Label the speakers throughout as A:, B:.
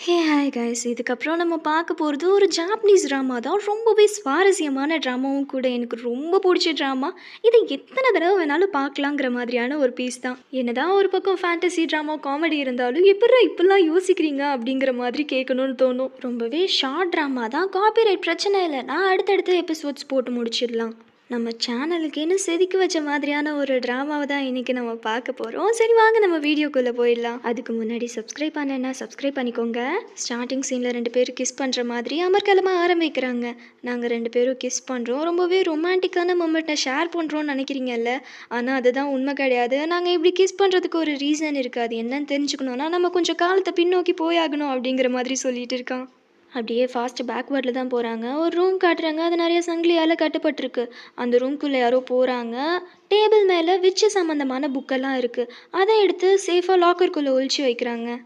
A: Hey hi guys, இதுக்கப்புறம் நம்ம பார்க்க போகிறது ஒரு ஜாப்பனீஸ் ட்ராமா தான். ரொம்பவே சுவாரஸ்யமான ட்ராமாவும் கூட. எனக்கு ரொம்ப பிடிச்ச ட்ராமா. இதை எத்தனை தடவை வேணாலும் பார்க்கலாங்கிற மாதிரியான ஒரு பீஸ் தான். என்னதான் ஒரு பக்கம் ஃபேண்டசி ட்ராமா காமெடி இருந்தாலும் எப்படா இப்படிலாம் யோசிக்கிறீங்க அப்படிங்கிற மாதிரி கேட்கணும்னு தோணும். ரொம்பவே ஷார்ட் ட்ராமா தான், காப்பிரைட் பிரச்சனை இல்லைன்னா அடுத்தடுத்த எபிசோட்ஸ் போட்டு முடிச்சிடலாம். நம்ம சேனலுக்குன்னு செதுக்கி வச்ச மாதிரியான ஒரு ட்ராமாவை தான் இன்றைக்கி நம்ம பார்க்க போகிறோம். சரி வாங்க நம்ம வீடியோக்குள்ளே போயிடலாம். அதுக்கு முன்னாடி சப்ஸ்கிரைப் பண்ணேன்னா சப்ஸ்கிரைப் பண்ணிக்கோங்க. ஸ்டார்டிங் சீனில் 2 பேரும் கிஸ் பண்ணுற மாதிரி அமர்க்கலமாக ஆரம்பிக்கிறாங்க. நாங்கள் 2 பேரும் கிஸ் பண்ணுறோம், ரொம்பவே ரொமான்டிக்கான மொமெண்ட்டை ஷேர் பண்ணுறோன்னு நினைக்கிறீங்கல்ல. ஆனால் அதுதான் உண்மை கிடையாது. நாங்கள் இப்படி கிஸ் பண்ணுறதுக்கு ஒரு ரீசன் இருக்காது. என்னன்னு தெரிஞ்சுக்கணுன்னா நம்ம கொஞ்சம் காலத்தை பின்னோக்கி போயாகணும் அப்படிங்கிற மாதிரி சொல்லிட்டு இருக்கான். அப்படியே ஃபாஸ்ட் பேக்வேர்டில் தான் போகிறாங்க. ஒரு ரூம் காட்டுறாங்க, அது நிறைய சங்கிலியால் கட்டப்பட்டிருக்கு. அந்த ரூம்குள்ளே யாரோ போகிறாங்க. டேபிள் மேலே விச்சு சம்மந்தமான புக்கெல்லாம் இருக்குது. அதை எடுத்து சேஃபாக லாக்கருக்குள்ளே ஒழிச்சு வைக்கிறாங்க.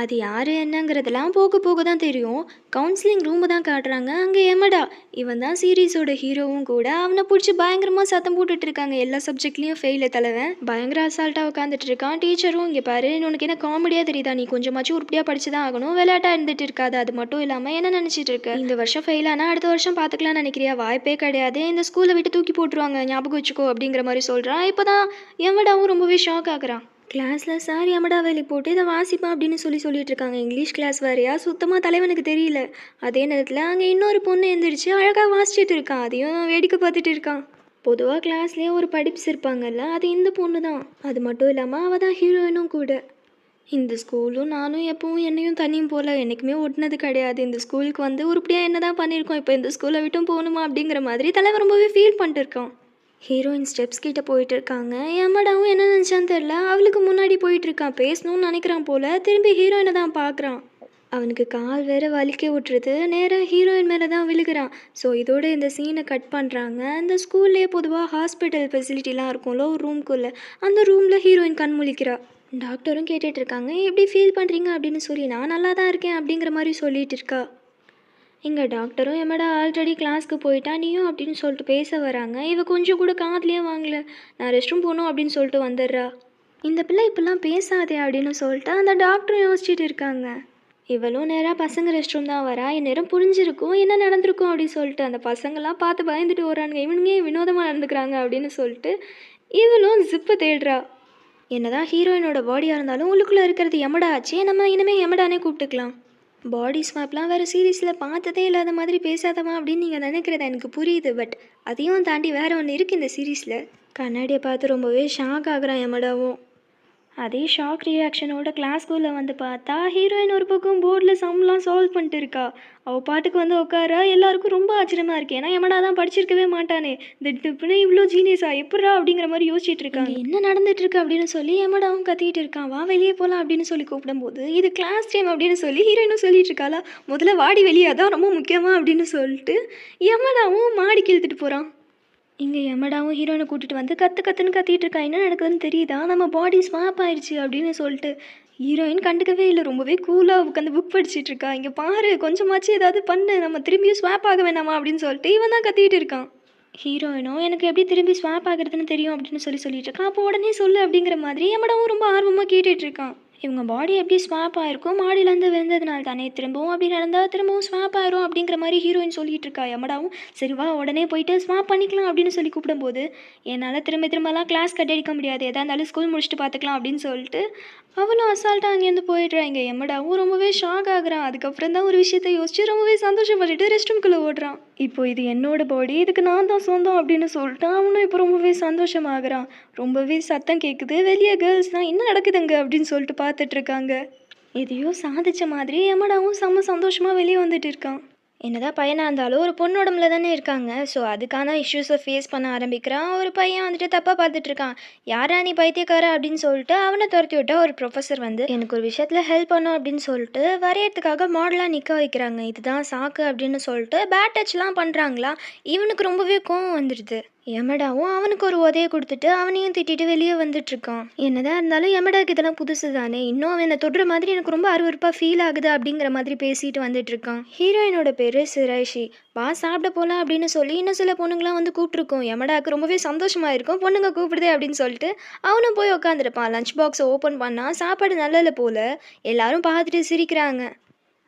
A: அது யார் என்னங்கிறதெல்லாம் போக போக தான் தெரியும். கவுன்சிலிங் ரூமு தான் காட்டுறாங்க. அங்கே எமடா, இவன் தான் சீரீஸோட ஹீரோவும் கூட. அவனை பிடிச்சி பயங்கரமாக சத்தம் போட்டுட்டு இருக்காங்க. எல்லா சப்ஜெக்ட்லேயும் ஃபெயிலு தலைவன். பயங்கர அசால்ட்டாக உட்காந்துட்டு இருக்கான். டீச்சரும் இங்கே பாரு, உனக்கு என்ன காமெடியாக தெரியுதா, நீ கொஞ்சமாச்சும் உருப்படியாக படிச்சு தான் ஆகணும், விளையாட்டாக இருந்துட்டு இருக்காது. அது மட்டும் இல்லாமல் என்ன நினச்சிட்டு இருக்க, இந்த வருஷம் ஃபெயில் ஆனால் அடுத்த வருஷம் பார்த்துக்கலாம்னு நினைக்கிறியா? வாய்ப்பே கிடையாது, இந்த ஸ்கூலை விட்டு தூக்கி போட்டுருவாங்க, ஞாபகம் வச்சுக்கோ அப்படிங்கிற மாதிரி சொல்கிறான். இப்போ தான் எமடாவும் ரொம்பவே ஷாக் ஆகுறான். கிளாஸில் சார் எமடா வேலி போட்டு இதை வாசிப்பா அப்படின்னு சொல்லிட்டு இருக்காங்க. இங்கிலீஷ் கிளாஸ் வேறையா, சுத்தமாக தலைவனுக்கு தெரியல. அதே நேரத்தில் அங்கே இன்னொரு பொண்ணு எழுந்திரிச்சு அழகாக வாசிச்சுட்டு இருக்கான். அதையும் வேடிக்கை பார்த்துட்டு இருக்கான். பொதுவாக கிளாஸ்லேயே ஒரு படிப்ஸ் இருப்பாங்கல்ல, அது இந்த பொண்ணு தான். அது மட்டும் இல்லாமல் அவள் தான் ஹீரோயினும் கூட. இந்த ஸ்கூலும் நானும் எப்பவும் என்னையும் தனியும் போல் என்றைக்குமே ஒட்டினது கிடையாது. இந்த ஸ்கூலுக்கு வந்து உருப்படியாக என்ன தான் பண்ணியிருக்கோம், இப்போ இந்த ஸ்கூலை விட்டும் போகணுமா அப்படிங்கிற மாதிரி தலைவர் ரொம்பவே ஃபீல் பண்ணிட்டு இருக்கான். ஹீரோயின் ஸ்டெப்ஸ் கிட்ட போயிட்டு இருக்காங்க. எமடாவும் என்ன நினச்சான்னு தெரில, அவளுக்கு முன்னாடி போயிட்டு இருக்கான். பேசணும்னு நினைக்கிறான் போல. திரும்பி ஹீரோயினை தான் பார்க்குறான். அவனுக்கு கால் வேற வலிக்க விட்டுருது. நேராக ஹீரோயின் மேலே தான் விழுகிறான். ஸோ இதோட இந்த சீனை கட் பண்ணுறாங்க. அந்த ஸ்கூல்லேயே பொதுவாக ஹாஸ்பிட்டல் ஃபெசிலிட்டிலாம் இருக்கும்ல ஒரு ரூம்குள்ளே. அந்த ரூமில் ஹீரோயின் கண் முழிக்கிறா. டாக்டரும் கேட்டுட்டு இருக்காங்க, எப்படி ஃபீல் பண்ணுறீங்க அப்படின்னு சொல்லி. நான் நல்லா தான் இருக்கேன் அப்படிங்கிற மாதிரி சொல்லிட்டு இருக்கா. இங்கே டாக்டரும் எமடா ஆல்ரெடி கிளாஸ்க்கு போயிட்டா, நீயும் அப்படின்னு சொல்லிட்டு பேச வராங்க. இவ கொஞ்சம் கூட காதுலேயே வாங்கல. நான் ரெஸ்ட் ரூம் போகணும் அப்படின்னு சொல்லிட்டு வந்துடுறா. இந்த பிள்ளை இப்படிலாம் பேசாதே அப்படின்னு சொல்லிட்டு அந்த டாக்டரும் யோசிச்சுட்டு இருக்காங்க. இவளும் நேராக பசங்க ரெஸ்ட் ரூம் தான் வரா. இந்நேரம் புரிஞ்சிருக்கும் என்ன நடந்திருக்கும் அப்படின்னு சொல்லிட்டு. அந்த பசங்களாம் பார்த்து பயந்துட்டு வரானுங்க, இவனுங்க வினோதமாக நடந்துக்கிறாங்க அப்படின்னு சொல்லிட்டு இவளும் ஜிப்பை தேடுறா. என்னதான் ஹீரோயினோட பாடியாக இருந்தாலும் உள்ளுக்குள்ளே இருக்கிறது எமடா ஆச்சே, நம்ம இனிமேல் எமடானே கூப்பிட்டுக்கலாம். பாடி ஸ்வாப்லாம் வேறு சீரீஸில் பார்த்ததே இல்லாத மாதிரி பேசாதமா அப்படின்னு நீங்கள் நினைக்கிறது எனக்கு புரியுது. பட் அதையும் தாண்டி வேறு ஒன்று இருக்குது இந்த சீரீஸில். கண்ணாடியை பார்த்து ரொம்பவே ஷாக் ஆகுறான் எமடாவும். அதே ஷாக் ரியாக்ஷனோட கிளாஸ்குள்ளே வந்து பார்த்தா ஹீரோயின் ஒரு பக்கம் போர்டில் சம்லாம் சால்வ் பண்ணிட்டு இருக்கா. அவள் பாட்டுக்கு வந்து உட்காரா. எல்லாருக்கும் ரொம்ப ஆச்சரியமாக இருக்கு. ஏன்னா எமடா தான் படிச்சிருக்கவே மாட்டானே, திட்டுப்புன்னு இவ்வளோ ஜீனியஸா எப்படா அப்படிங்கிற மாதிரி யோசிச்சுட்டு இருக்காங்க. என்ன நடந்துட்டு இருக்கு அப்படின்னு சொல்லி எமடாவும் கத்திட்டு இருக்கான். வா வெளியே போகலாம் அப்படின்னு சொல்லி கூப்பிடும்போது இது கிளாஸ் டைம் அப்படின்னு சொல்லி ஹீரோயினும் சொல்லிட்டு இருக்காளா. முதல்ல வாடி வெளியே, அதான் ரொம்ப முக்கியமாக அப்படின்னு சொல்லிட்டு எமடாவும் மாடிக்கு இழுத்துட்டு போகிறான். இங்கே எமடாவும் ஹீரோயினை கூட்டிகிட்டு வந்து கத்துன்னு கத்திட்டு இருக்கா. என்ன நடக்குதுன்னு தெரியுதா, நம்ம பாடி ஸ்வாப் ஆயிடுச்சு அப்படின்னு சொல்லிட்டு. ஹீரோயின் கண்டுக்கவே இல்லை, ரொம்பவே கூலாக உட்காந்து புக் படிச்சுட்டு இருக்கா. இங்கே பாரு, கொஞ்சமாச்சு ஏதாவது பண்ணு, நம்ம திரும்பியும் ஸ்வாப் ஆக வேணாமா அப்படின்னு சொல்லிட்டு இவன் தான் கத்திட்டு இருக்கான். ஹீரோயினும் எனக்கு எப்படி திரும்பி ஸ்வாப் ஆகுறதுன்னு தெரியும் அப்படின்னு சொல்லிட்டு இருக்கான். அப்போ உடனே சொல்லு அப்படிங்கிற மாதிரி எமடாவும் ரொம்ப ஆர்வமாக கேட்டுட்டு இருக்கான். இவங்க பாடி எப்படி ஸ்வாப் ஆகிருக்கும், மாடியிலேருந்து விழுந்ததுனால தானே, திரும்பவும் அப்படி நடந்தால் திரும்பவும் ஸ்வாப் ஆயிரும் அப்படிங்கிற மாதிரி ஹீரோயின் சொல்லிட்டு இருக்கா. எமடாவும் சரி வா உடனே போயிட்டு ஸ்வாப் பண்ணிக்கலாம் அப்படின்னு சொல்லி கூப்பிடும்போது, என்னால் திரும்பலாம் கிளாஸ் கட்டடிக்க முடியாது, எதாக இருந்தாலும் ஸ்கூல் முடிச்சுட்டு பார்த்துக்கலாம் அப்படின்னு சொல்லிட்டு அவளும் அசால்ட்டாக அங்கேருந்து போயிடுறாங்க. எமடாவும் ரொம்பவே ஷாக் ஆகுறான். அதுக்கப்புறம் தான் ஒரு விஷயத்தை யோசிச்சு ரொம்பவே சந்தோஷப்பட்டுட்டு ரெஸ்ட் ரூம்குள்ளே ஓடுறான். இப்போ இது என்னோட பாடி, இதுக்கு நான் தான் சொந்தம் அப்படின்னு சொல்லிட்டு அவனும் இப்போ ரொம்பவே சந்தோஷமாகறான். ரொம்பவே சத்தம் கேட்குது. வெளியே கேர்ள்ஸ் தான் என்ன நடக்குதுங்க அப்படின்னு சொல்லிட்டு பார்த்துட்டு இருக்காங்க. எதையோ சாதிச்ச மாதிரி எமடாவும் செம்ம சந்தோஷமாக வெளியே வந்துட்டு இருக்கான். என்னதான் பையனாக இருந்தாலும் ஒரு பொண்ணு உடம்புல தானே இருக்காங்க. ஸோ அதுக்கான இஷ்யூஸை ஃபேஸ் பண்ண ஆரம்பிக்கிறான். ஒரு பையன் வந்துட்டு தப்பாக பார்த்துட்டு இருக்கான். யாரா நீ பைத்தியக்கார அப்படின்னு சொல்லிட்டு அவனை துரத்தி விட்டா ஒரு ப்ரொஃபஸர் வந்து எனக்கு ஒரு விஷயத்தில் ஹெல்ப் பண்ணும் அப்படின்னு சொல்லிட்டு வரையறதுக்காக மாடலாக நிற்க வைக்கிறாங்க. இதுதான் சாக்கு அப்படின்னு சொல்லிட்டு பேட் டச்லாம் பண்ணுறாங்களா. இவனுக்கு ரொம்பவே கோவம் வந்துடுது. எமடாவும் அவனுக்கு ஒரு உதையை கொடுத்துட்டு அவனையும் திட்டிட்டு வெளியே வந்துட்டுருக்கான். என்னதான் இருந்தாலும் எமடாக்கு இதெல்லாம் புதுசு தானே, இன்னும் அவன் என்னை தொடுற மாதிரி எனக்கு ரொம்ப அருவருப்பாக ஃபீல் ஆகுது அப்படிங்கிற மாதிரி பேசிட்டு வந்துட்டுருக்கான். ஹீரோயினோட பேர் சிராய்ஷி. வா சாப்பிட போகலாம் அப்படின்னு சொல்லி இன்னும் சில பொண்ணுங்களாம் வந்து கூப்பிட்ருக்கோம். எமடாக்கு ரொம்பவே சந்தோஷமாக இருக்கும், பொண்ணுங்க கூப்பிடுதே அப்படின்னு சொல்லிட்டு அவனும் போய் உட்காந்துருப்பான். லஞ்ச் பாக்ஸை ஓப்பன் பண்ணால் சாப்பாடு நல்லல போல். எல்லாரும் பார்த்துட்டு சிரிக்கிறாங்க.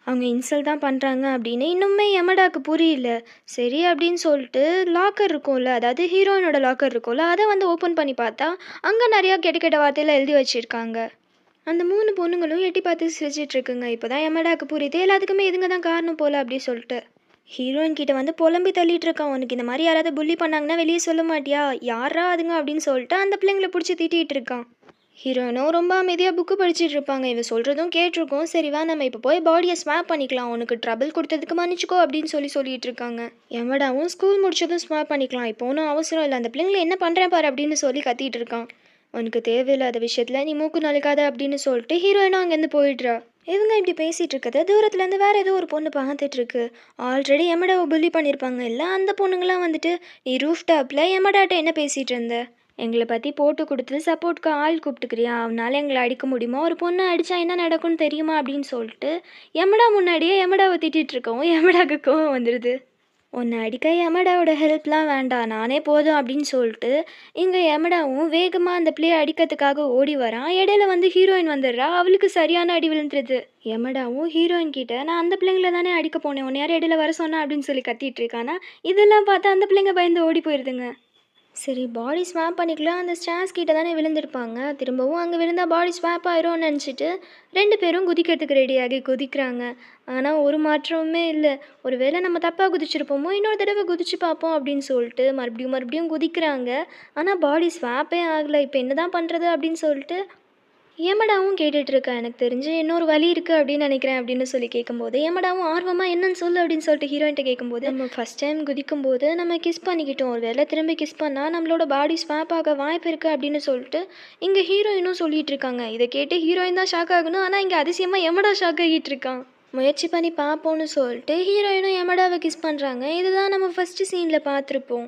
A: அவங்க இன்சல்ட் தான் பண்ணுறாங்க அப்படின்னு இன்னுமே யமடாக்கு புரியல. சரி அப்படின்னு சொல்லிட்டு லாக்கர் இருக்கும்ல, அதாவது ஹீரோயினோட லாக்கர் இருக்கும்ல, அதை வந்து ஓப்பன் பண்ணி பார்த்தா அங்கே நிறையா கெட்ட கெட்ட வார்த்தையில எழுதி வச்சுருக்காங்க. அந்த 3 பொண்ணுங்களும் எட்டி பார்த்து சிரிச்சிட்ருக்குங்க. இப்போ தான் யமடாக்கு புரியுது எல்லாத்துக்குமே இதுங்க தான் காரணம் போல் அப்படி சொல்லிட்டு. ஹீரோயின் கிட்ட வந்து புலம்பி தள்ளிட்டு இருக்கான். உனக்கு இந்த மாதிரி யாராவது புள்ளி பண்ணாங்கன்னா வெளியே சொல்ல மாட்டியா? யாரா அதுங்க அப்படின்னு சொல்லிட்டு அந்த பிள்ளைங்களை பிடிச்சி திட்டிகிட்டு இருக்கான். ஹீரோயினும் ரொம்ப அமைதியாக புக்கு படிச்சுட்டு இருப்பாங்க. இவன் சொல்கிறதும் கேட்டிருக்கோம். சரி வா நம்ம இப்போ போய் பாடியை ஸ்வாப் பண்ணிக்கலாம், உனக்கு ட்ரபிள் கொடுத்ததுக்கு மன்னிச்சிக்கோ அப்படின்னு சொல்லிட்டு இருக்காங்க. எமடாவும் ஸ்கூல் முடிச்சதும் ஸ்வாப் பண்ணிக்கலாம், இப்போ ஒன்றும் அவசரம் இல்லை, அந்த பிள்ளைங்களை என்ன பண்ணுறேன் பாரு அப்படின்னு சொல்லி கத்திட்டு இருக்கான். உனக்கு தேவையில்லாத விஷயத்தில் நீ மூக்கு நலிக்காத அப்படின்னு சொல்லிட்டு ஹீரோயினும் அங்கேருந்து போயிடுறா. இவங்க இப்படி பேசிகிட்டு இருக்கிறத தூரத்துலேருந்து வேறு ஏதோ ஒரு பொண்ணு பார்த்துட்டு இருக்கு. ஆல்ரெடி எமடாவை புள்ளி பண்ணியிருப்பாங்க இல்லை, அந்த பொண்ணுங்களாம் வந்துட்டு நீ ரூஃப் டாப்பில் எமடாட்ட என்ன பேசிகிட்டு இருந்த, எங்களை பற்றி போட்டு கொடுத்து சப்போர்ட்க்கு ஆள் கூப்பிட்டுக்கிறியா, அவனால் எங்களை அடிக்க முடியுமா, ஒரு பொண்ணை அடித்தா என்ன நடக்கும்னு தெரியுமா அப்படின்னு சொல்லிட்டு எமடா முன்னாடியே எமடாவை திட்டிகிட்டு இருக்கவும் எமடாக்கு கோவம் வந்துடுது. உன்னை அடிக்க யமடாவோட ஹெல்ப்லாம் வேண்டாம், நானே போதும் அப்படின்னு சொல்லிட்டு இங்கே யமடாவும் வேகமாக அந்த பிள்ளையை அடிக்கிறதுக்காக ஓடி வரான். இடையில வந்து ஹீரோயின் வந்துடுறா, அவளுக்கு சரியான அடி விழுந்துருது. யமடாவும் ஹீரோயின் கிட்ட நான் அந்த பிள்ளைங்களை தானே அடிக்க போனேன், உன்னை யார் இடையில வர சொன்னா அப்படின்னு சொல்லி கத்திட்டு இருக்கானா. இதெல்லாம் பார்த்தா அந்த பிள்ளைங்க பயந்து ஓடி போயிடுதுங்க. சரி பாடி ஸ்வாப் பண்ணிக்கலாம், அந்த ஸ்டார்ஸ் கிட்ட தானே விழுந்திருப்பாங்க, திரும்பவும் அங்கே விழுந்தால் பாடி ஸ்வாப் ஆயிரும்னு நினச்சிட்டு 2 பேரும் குதிக்கிறதுக்கு ரெடியாகி குதிக்கிறாங்க. ஆனால் ஒரு மாற்றமுமே இல்லை. ஒரு வேளை நம்ம தப்பாக குதிச்சிருப்போமோ, இன்னொரு தடவை குதிச்சு பார்ப்போம் அப்படின்னு சொல்லிட்டு மறுபடியும் குதிக்கிறாங்க. ஆனால் பாடி ஸ்வாப்பே ஆகலை. இப்போ என்ன தான் பண்ணுறது அப்படின்னு சொல்லிட்டு ஏமடாவும் கேட்டுட்ருக்கா. எனக்கு தெரிஞ்சு இன்னொரு வழி இருக்குது அப்படின்னு நினைக்கிறேன் அப்படின்னு சொல்லி கேட்கும்போது ஏமடாவும் ஆர்வமாக என்னன்னு சொல்லு அப்படின்னு சொல்லிட்டு ஹீரோயின்ட்ட கேட்கும்போது, நம்ம ஃபஸ்ட் டைம் குதிக்கும்போது நம்ம கிஸ் பண்ணிக்கிட்டோம், ஒரு வேளை திரும்பி கிஸ் பண்ணால் நம்மளோட பாடி ஸ்வாப் ஆக வாய்ப்பு இருக்குது அப்படின்னு சொல்லிட்டு இங்கே ஹீரோயினும் சொல்லிகிட்டு இருக்காங்க. இதை கேட்டு ஹீரோயின் தான் ஷாக் ஆகணும், ஆனால் இங்கே அதிசயமாக எமடா ஷாக் ஆகிட்டு இருக்கான். முயற்சி பண்ணி பார்ப்போன்னு சொல்லிட்டு ஹீரோயினும் எமடாவை கிஸ் பண்ணுறாங்க. இதுதான் நம்ம ஃபஸ்ட்டு சீனில் பார்த்துருப்போம்.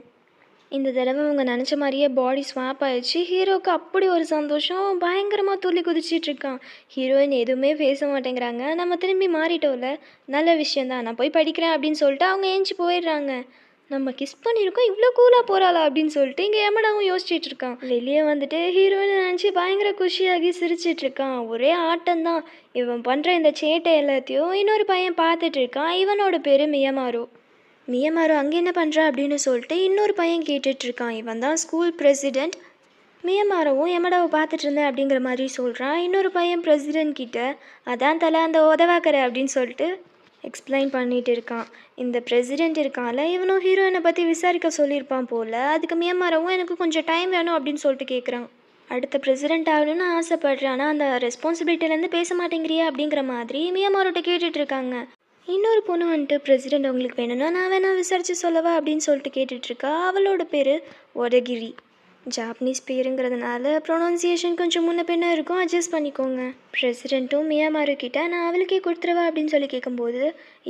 A: இந்த தடவை அவங்க நினச்ச மாதிரியே பாடி ஸ்வாப் ஆயிடுச்சு. ஹீரோவுக்கு அப்படி ஒரு சந்தோஷம், பயங்கரமாக துள்ளி குதிச்சிட்ருக்கான். ஹீரோயின் எதுவுமே பேச மாட்டேங்கிறாங்க. நம்ம திரும்பி மாறிட்டோம்ல, நல்ல விஷயந்தான், நான் போய் படிக்கிறேன் அப்படின்னு சொல்லிட்டு அவங்க ஏஞ்சி போயிடுறாங்க. நம்ம கிஸ் பண்ணியிருக்கோம், இவ்வளோ கூலாக போகிறாளா அப்படின்னு சொல்லிட்டு இங்கே எமடாவும் யோசிச்சுட்டு இருக்கான். வெளியே வந்துட்டு ஹீரோயினை நினச்சி பயங்கர குஷியாகி சிரிச்சிட்ருக்கான். ஒரே ஆட்டம்தான். இவன் பண்ணுற இந்த சேட்டை எல்லாத்தையும் இன்னொரு பையன் பார்த்துட்டு இருக்கான். இவனோட பேர் மியமாரு. மியமாரு அங்கே என்ன பண்ணுறா அப்படின்னு சொல்லிட்டு இன்னொரு பையன் கேட்டுட்ருக்கான். இவன் தான் ஸ்கூல் பிரசிடெண்ட். மியமாரவும் எமடாவை பார்த்துட்டு இருந்தேன் அப்படிங்கிற மாதிரி சொல்கிறான். இன்னொரு பையன் பிரசிடெண்ட் கிட்ட அதான் தலை அந்த உதவாக்கரை அப்படின்னு சொல்லிட்டு எக்ஸ்பிளைன் பண்ணிகிட்டு இருக்கான். இந்த பிரசிடெண்ட் இருக்கான்ல, இவனும் ஹீரோயினை பற்றி விசாரிக்க சொல்லியிருப்பான் போல். அதுக்கு மியமாரவும் எனக்கு கொஞ்சம் டைம் வேணும் அப்படின்னு சொல்லிட்டு கேட்குறான். அடுத்த பிரசிடெண்ட் ஆகணும்னு ஆசைப்படுறேன், ஆனால் அந்த ரெஸ்பான்சிபிலிட்டிலேருந்து பேச மாட்டேங்கிறியா அப்படிங்கிற மாதிரி மியமாரோட்ட கேட்டுட்ருக்காங்க. இன்னொரு பொண்ணு வந்துட்டு பிரசிடெண்ட் உங்களுக்கு வேணும்னா நான் வேணா விசாரித்து சொல்லவா அப்படின்னு சொல்லிட்டு கேட்டுட்ருக்கா. அவளோட பேர் ஒடகிரி. ஜாப்பனீஸ் பேருங்கிறதுனால ப்ரொனவுன்சியேஷன் கொஞ்சம் முன்ன பின்ன இருக்கும், அட்ஜஸ்ட் பண்ணிக்கோங்க. பிரசிடெண்ட்டும் மியாமாரு கிட்ட நான் அவளுக்கே கொடுத்துருவா அப்படின்னு சொல்லி கேட்கும்போது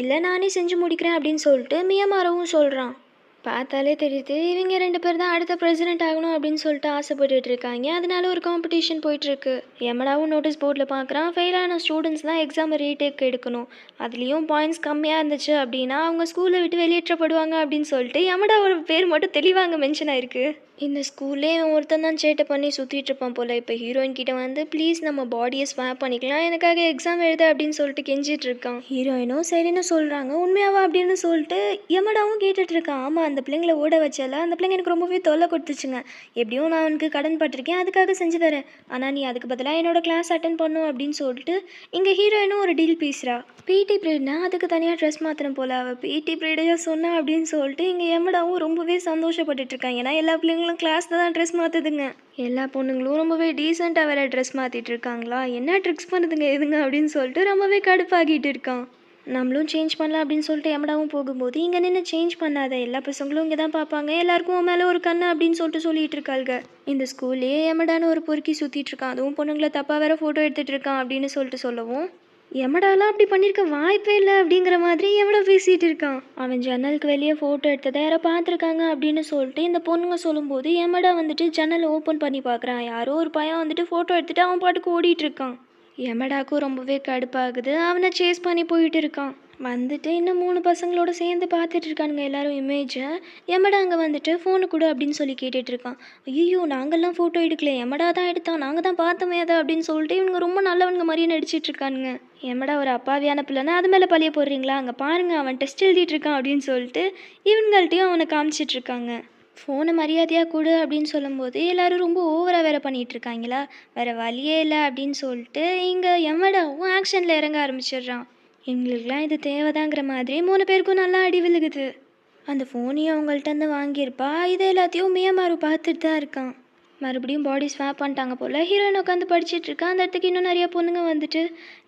A: இல்லை நானே செஞ்சு முடிக்கிறேன் அப்படின்னு சொல்லிட்டு மியாமாரவும் சொல்கிறான். பார்த்தாலே தெரியுது இவங்க 2 பேர் தான் அடுத்த பிரசிடெண்ட் ஆகணும் அப்படின்னு சொல்லிட்டு ஆசைப்பட்டுட்டு இருக்காங்க. அதனால ஒரு காம்படிஷன் போயிட்டுருக்கு. எமடாவும் நோட்டீஸ் போர்டில் பார்க்குறான், ஃபெயிலான ஸ்டூடெண்ட்ஸ் தான் எக்ஸாமை ரீடேக் எடுக்கணும், அதுலேயும் பாயிண்ட்ஸ் கம்மியாக இருந்துச்சு அப்படின்னா அவங்க ஸ்கூலை விட்டு வெளியேற்றப்படுவாங்க அப்படின்னு சொல்லிட்டு எமடாவோட பேர் மட்டும் தெளிவாங்க மென்ஷன் ஆயிருக்கு. இந்த ஸ்கூல்லே ஒருத்தன் தான் சேட்டை பண்ணி சுற்றிட்டு இருப்பான் போல். இப்போ ஹீரோயின் கிட்ட வந்து ப்ளீஸ் நம்ம பாடியை ஸ்வாப் பண்ணிக்கலாம், எனக்காக எக்ஸாம் எழுத அப்படின்னு சொல்லிட்டு கெஞ்சிட்டு இருக்கான். ஹீரோயினும் சரின்னு சொல்கிறாங்க. உண்மையாவா அப்படின்னு சொல்லிட்டு எமடாவும் கேட்டுட்ருக்கான். ஆமாம், அந்த பிள்ளைங்களை ஓட வச்சால அந்த பிள்ளைங்க எனக்கு ரொம்பவே தொல்லை கொடுத்துச்சுங்க, எப்படியும் நான் உனக்கு கடன் பட்டிருக்கேன், அதுக்காக செஞ்சு தரேன், ஆனால் நீ அதுக்கு பதிலாக என்னோட கிளாஸ் அட்டன் பண்ணும் அப்படின்னு சொல்லிட்டு இங்கே ஹீரோயினும் ஒரு டீல் பேசுகிறா. பிடி பீரியட்னா அதுக்கு தனியாக ட்ரெஸ் மாத்திரம் போல், அவள் பிடி பீரியடையாக சொன்னா அப்படின்னு சொல்லிட்டு இங்கே எமடாவும் ரொம்பவே சந்தோஷப்பட்டுட்டு இருக்காங்க. ஏன்னா எல்லா பிள்ளைங்களும் கிளாஸில் தான் ட்ரெஸ் மாற்றுதுங்க. எல்லா பொண்ணுங்களும் ரொம்பவே டீசெண்டாக வேறு ட்ரெஸ் மாற்றிட்டு இருக்காங்களா, என்ன ட்ரிக்ஸ் பண்ணுதுங்க எதுங்க அப்படின்னு சொல்லிட்டு ரொம்பவே கடுப்பாகிட்டு இருக்கான். நம்மளும் சேஞ்ச் பண்ணலாம் அப்படின்னு சொல்லிட்டு எமடாவும் போகும்போது இங்கே நின்று சேஞ்ச் பண்ணாத, எல்லா பசங்களும் இங்கே தான் பார்ப்பாங்க, எல்லாருக்கும் உன் மேலே ஒரு கண்ணு அப்படின்னு சொல்லிட்டு இருக்காளுங்க. இந்த ஸ்கூல்லே எமடான்னு ஒரு பொறுக்கி சுற்றிட்டு இருக்கான், அதுவும் பொண்ணுங்களை தப்பாக வேற ஃபோட்டோ எடுத்துகிட்டு இருக்கான் அப்படின்னு சொல்லிட்டு சொல்லவும் எமடாலாம் அப்படி பண்ணியிருக்க வாய்ப்பே இல்லை அப்படிங்கிற மாதிரி எமடா பேசிகிட்டு இருக்கான். அவன் ஜன்னலுக்கு வெளியே ஃபோட்டோ எடுத்ததை யாரோ பார்த்துருக்காங்க அப்படின்னு சொல்லிட்டு இந்த பொண்ணுங்க சொல்லும்போது எமடா வந்துட்டு ஜன்னலை ஓப்பன் பண்ணி பார்க்குறான். யாரோ ஒரு பையன் வந்துட்டு ஃபோட்டோ எடுத்துகிட்டு அவன் பாட்டுக்கு ஓடிட்டு இருக்கான். எமடாக்கும் ரொம்பவே கடுப்பாகுது, அவனை சேஸ் பண்ணி போயிட்டு இருக்கான். வந்துட்டு இன்னும் 3 பசங்களோட சேர்ந்து பார்த்துட்டு இருக்கானுங்க எல்லாரும் இமேஜை. எமடா அங்கே வந்துட்டு ஃபோனு கொடு அப்படின்னு சொல்லி கேட்டுட்டு இருக்கான். ஐயோ நாங்கள்லாம் ஃபோட்டோ எடுக்கல, எமடா தான் எடுத்தான், நாங்கள் தான் பார்த்தோமே அதை அப்படின்னு சொல்லிட்டு இவனுங்க ரொம்ப நல்லவனுங்க மாதிரியே நடிச்சிட்டு இருக்கானுங்க. எமடா ஒரு அப்பாவியான பிள்ளைன்னா அது மேலே பழிய போடுறீங்களா, அங்கே பாருங்க அவன் டெஸ்ட் எழுதிட்டு இருக்கான் அப்படின்னு சொல்லிட்டு இவங்கள்ட்டையும் அவனை காமிச்சிட்டு இருக்காங்க. ஃபோனை மரியாதையாக கொடு அப்படின்னு சொல்லும்போது எல்லாரும் ரொம்ப ஓவராக வேற பண்ணிட்டு இருக்காங்களா, வேற வழியே இல்லை அப்படின்னு சொல்லிட்டு இங்கே எமடாவும் ஆக்ஷனில் இறங்க ஆரம்பிச்சிடுறான். எங்களுக்கெலாம் இது தேவைதாங்கிற மாதிரி 3 பேருக்கும் நல்லா அடி விழுகுது. அந்த ஃபோனையும் அவங்கள்ட்ட இருந்து வாங்கியிருப்பா. இது எல்லாத்தையும் மியாமாரு பார்த்துட்டு தான் இருக்கான். மறுபடியும் பாடி ஸ்வாப் பண்ணிட்டாங்க போல். ஹீரோயின் உட்காந்து படிச்சுட்டு இருக்கா. அந்த இடத்துக்கு இன்னும் நிறையா பொண்ணுங்க வந்துட்டு,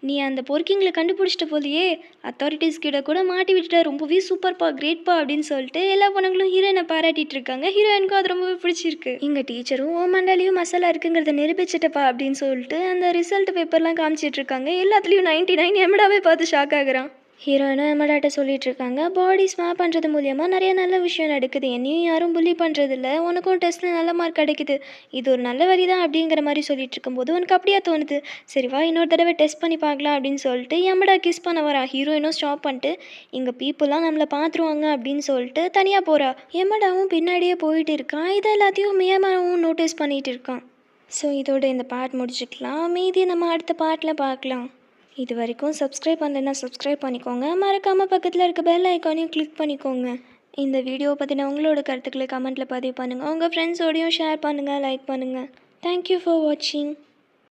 A: நீ அந்த பொறுக்கிங்களை கண்டுபிடிச்சிட்ட போலியே, அத்தாரிட்டிஸ் கிட்ட கூட மாட்டி விட்டுட்ட, ரொம்பவே சூப்பர்ப்பா கிரேட்ப்பா அப்படின்னு சொல்லிட்டு எல்லா பொண்ணுங்களும் ஹீரோயினை பாராட்டிட்டு இருக்காங்க. ஹீரோயினுக்கும் அது ரொம்பவே பிடிச்சிருக்கு. எங்கள் டீச்சரும் ஓ மண்டாலையும் மசாலா இருக்குங்கிறத நிரூபிச்சிட்டப்பா அப்படின்னு சொல்லிட்டு அந்த ரிசல்ட் பேப்பர்லாம் காமிச்சிட்டு இருக்காங்க. எல்லாத்துலேயும் 99 எமடாவே பார்த்து ஷாக் ஆகுறான். ஹீரோயினும் எமடாட்ட சொல்லிட்டு இருக்காங்க, பாடி ஸ்வாப் பண்ணுறது மூலியமாக நிறைய நல்ல விஷயம் நடக்குது, என்னையும் யாரும் புள்ளி பண்ணுறதில்ல, உனக்கும் டெஸ்ட்டில் நல்ல மார்க் கிடைக்குது, இது ஒரு நல்ல வழி தான் அப்படிங்கிற மாதிரி சொல்லிட்டு இருக்கும்போது உனக்கு அப்படியே தோணுது, சரி வா இன்னொரு தடவை டெஸ்ட் பண்ணி பார்க்கலாம் அப்படின்னு சொல்லிட்டு எமடா கிஸ் பண்ண வரா. ஹீரோயினும் ஸ்டாப் பண்ணிட்டு இங்கே பீப்புளெலாம் நம்மளை பார்த்துருவாங்க அப்படின்னு சொல்லிட்டு தனியாக போகிறா. எமடாவும் பின்னாடியே போயிட்டு இருக்கான். இது எல்லாத்தையும் மியாமாவும் நோட்டீஸ் பண்ணிகிட்டு இருக்கான். ஸோ இதோட இந்த பார்ட் முடிச்சுக்கலாம். மீதி நம்ம அடுத்த பார்ட்டில் பார்க்கலாம். இது வரைக்கும் சப்ஸ்கிரைப் பண்ணலைன்னா சப்ஸ்கிரைப் பண்ணிக்கோங்க. மறக்காமல் பக்கத்தில் இருக்க பெல் ஐக்கானையும் கிளிக் பண்ணிக்கோங்க. இந்த வீடியோ பற்றின உங்களோட கருத்துக்களை கமெண்ட்டில் பதிவு பண்ணுங்கள். உங்கள் ஃப்ரெண்ட்ஸோடையும் ஷேர் பண்ணுங்கள், லைக் பண்ணுங்கள். தேங்க்யூ ஃபார் வாட்சிங்.